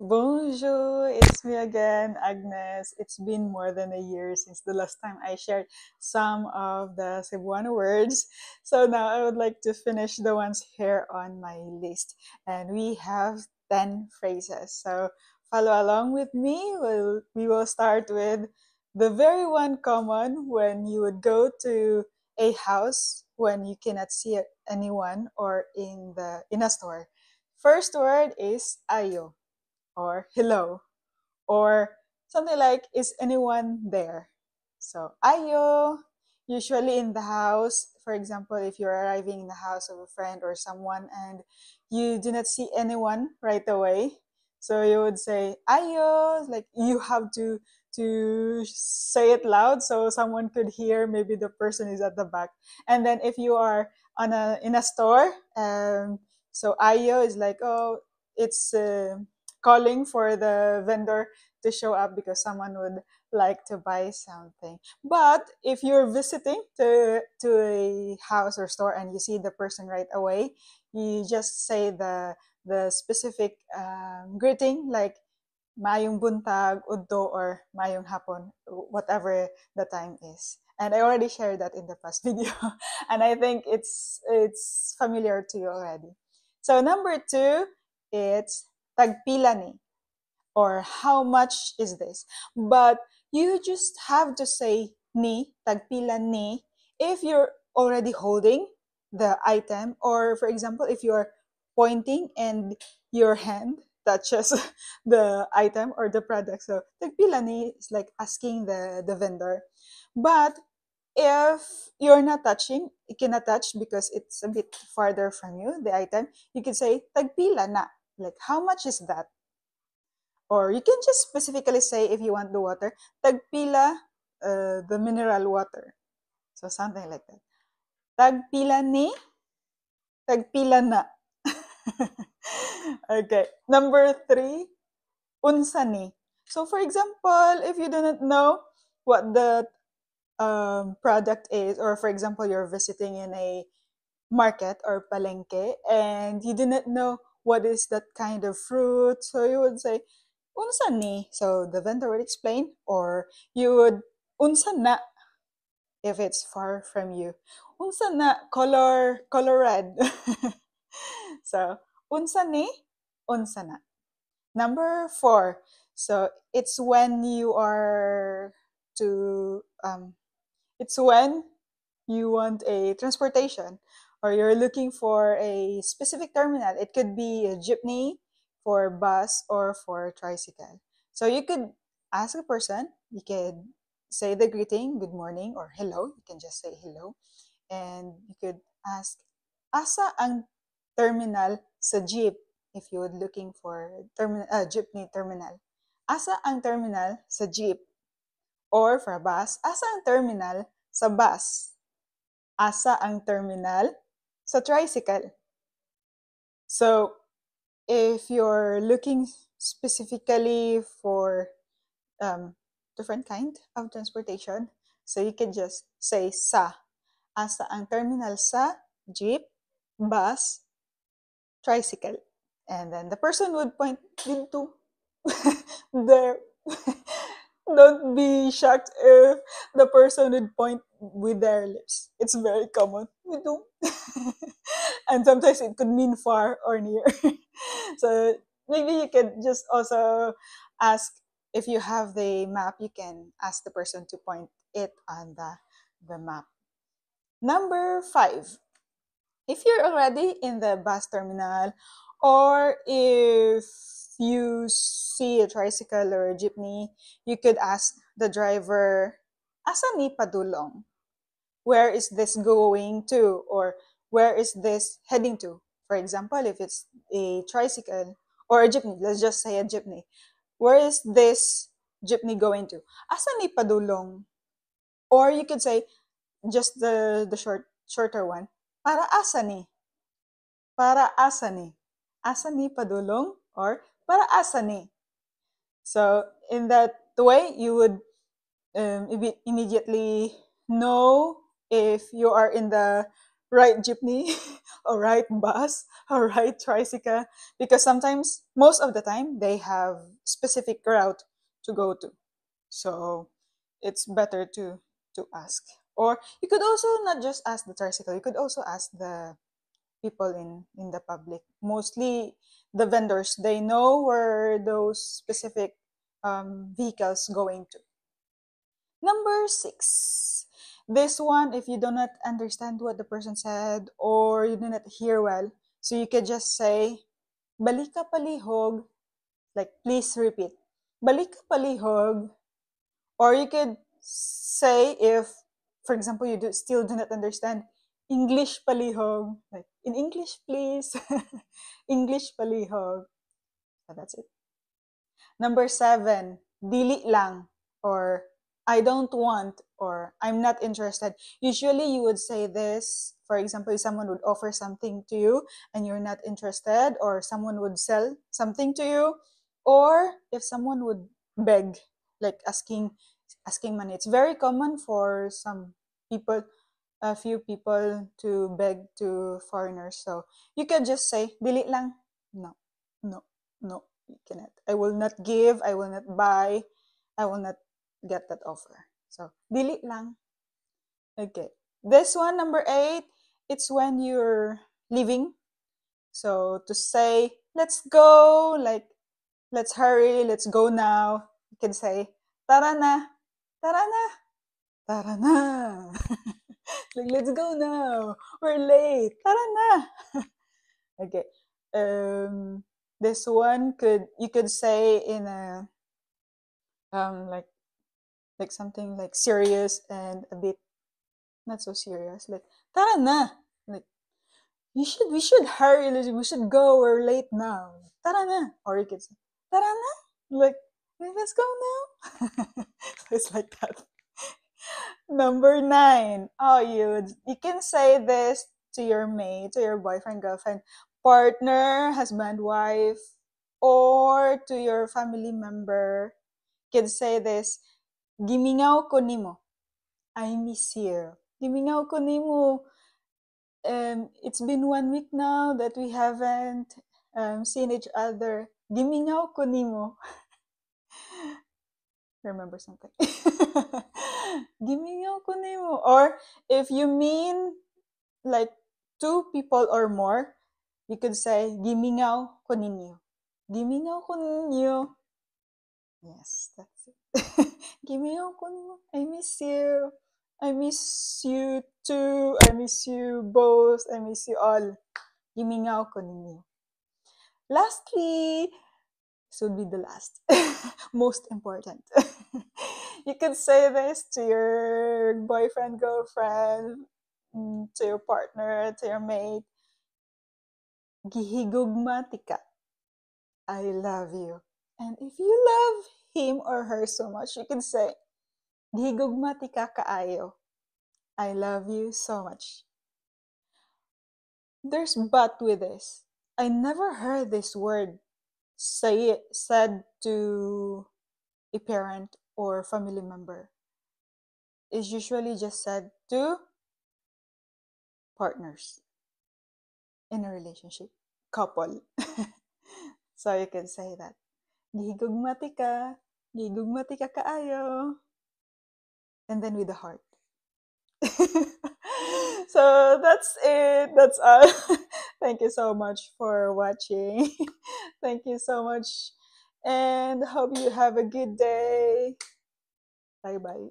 Bonjour, it's me again, Agnes. It's been more than a year since the last time I shared some of the Cebuano words. So now I would like to finish the ones here on my list. And we have 10 phrases. So follow along with me. We will start with the very one common when you would go to a house when you cannot see anyone or in a store. First word is ayo or hello or something like is anyone there. So ayo, usually in the house, for example, if you're arriving in the house of a friend or someone and you do not see anyone right away, so you would say ayo, like you have to say it loud so someone could hear. Maybe the person is at the back. And then if you are on a in a store, so ayo is like, oh, it's calling for the vendor to show up because someone would like to buy something. But if you're visiting to a house or store and you see the person right away, you just say the specific greeting like Mayong buntag, udto, or Mayong hapon, whatever the time is. And I already shared that in the past video, and I think it's familiar to you already. So number two, it's tagpila ni, or how much is this? But you just have to say ni, tagpila ni, if you're already holding the item, or for example, if you're pointing and your hand touches the item or the product. So tagpila ni is like asking the vendor. But if you're not touching, you cannot touch because it's a bit farther from you, the item, you can say tagpila na. Like how much is that? Or you can just specifically say if you want the water, tagpila the mineral water. So something like that. Tagpila ni, tagpila na. Okay. Number three, unsa ni. So for example, if you do not know what the product is, or for example, you're visiting in a market or palengke and you do not know what is that kind of fruit, so you would say, unsa ni? So the vendor would explain, or you would, unsa na, if it's far from you. Unsa na, color red. So, unsa ni? Unsa na. Number four. So, it's when you are to, it's when you want a transportation or you're looking for a specific terminal. It could be a jeepney, for bus, or for tricycle. So you could ask a person, you could say the greeting, good morning or hello. You can just say hello. And you could ask, asa ang terminal sa jeep if you would looking for jeepney terminal. Asa ang terminal sa jeep? Or for a bus, asa ang terminal sa bus? Asa ang terminal sa tricycle? So, if you're looking specifically for different kind of transportation, so you can just say sa. Asa ang terminal sa jeep, bus, tricycle. And then the person would point into there. Don't be shocked if the person would point with their lips. It's very common. We do. And sometimes it could mean far or near. So maybe you can just also ask, if you have the map, you can ask the person to point it on the map. Number five, if you're already in the bus terminal, or if you see a tricycle or a jeepney, you could ask the driver, asa ni padulong? Where is this going to? Or where is this heading to? For example, if it's a tricycle or a jeepney, let's just say a jeepney. Where is this jeepney going to? Asa ni padulong? Or you could say just the shorter one. Para asa ni? Para asa ni? Asa ni padulong or para asa ni? So in that way, you would immediately know if you are in the ride jeepney or ride bus or ride tricycle, because sometimes, most of the time, they have specific route to go to. So it's better to ask. Or you could also not just ask the tricycle, you could also ask the people in the public. Mostly the vendors, they know where those specific vehicles going to. Number 6. This one, if you do not understand what the person said or you do not hear well, so you could just say, balik ka palihog, like please repeat. Balik ka palihog. Or you could say, if, for example, you still do not understand, English palihog, like in English, please. English palihog. So that's it. Number 7, dili lang, or I don't want, or I'm not interested. Usually you would say this, for example, if someone would offer something to you and you're not interested, or someone would sell something to you, or if someone would beg, like asking money. It's very common for some people, a few people, to beg to foreigners. So you can just say, dili lang. No, no, no, you cannot. I will not give, I will not buy, I will not get that offer. So, dili lang. Okay. This one, number 8, it's when you're leaving. So, to say, let's go, like, let's hurry, let's go now. You can say, tara na, tara na, tara na. Like, let's go now. We're late. Tara na. Okay. Um, this one, you could say in a like something like serious and a bit not so serious. Like, tara na. Like, we should hurry. We should go. We're late now. Tara na. Or you could say, tara na. Like, let's go now. It's like that. Number 9. Oh, you can say this to your mate, to your boyfriend, girlfriend, partner, husband, wife, or to your family member. You can say this, gimingaw ko nimo. I miss you. Gimingaw ko nimo. It's been 1 week now that we haven't seen each other. Gimingaw ko nimo. Remember something. Gimingaw ko nimo. Or if you mean like 2 people or more, you could say gimingaw ko ninyo. Gimingaw ko ninyo. Yes, that's it. Gimingaw ko ninyo. I miss you. I miss you too. I miss you both. I miss you all. Gimingaw ko ninyo. Lastly, this would be the last, most important. You could say this to your boyfriend, girlfriend, to your partner, to your mate. Gihigugma tika. I love you. And if you love him or her so much, you can say, Gihigugma tika kaayo. I love you so much. There's but with this. I never heard this word said to a parent or family member. It's usually just said to partners in a relationship, couple. So you can say that. Gihigugmati ka kaayo. And then with the heart. So that's it. That's all. Thank you so much for watching. Thank you so much. And hope you have a good day. Bye bye.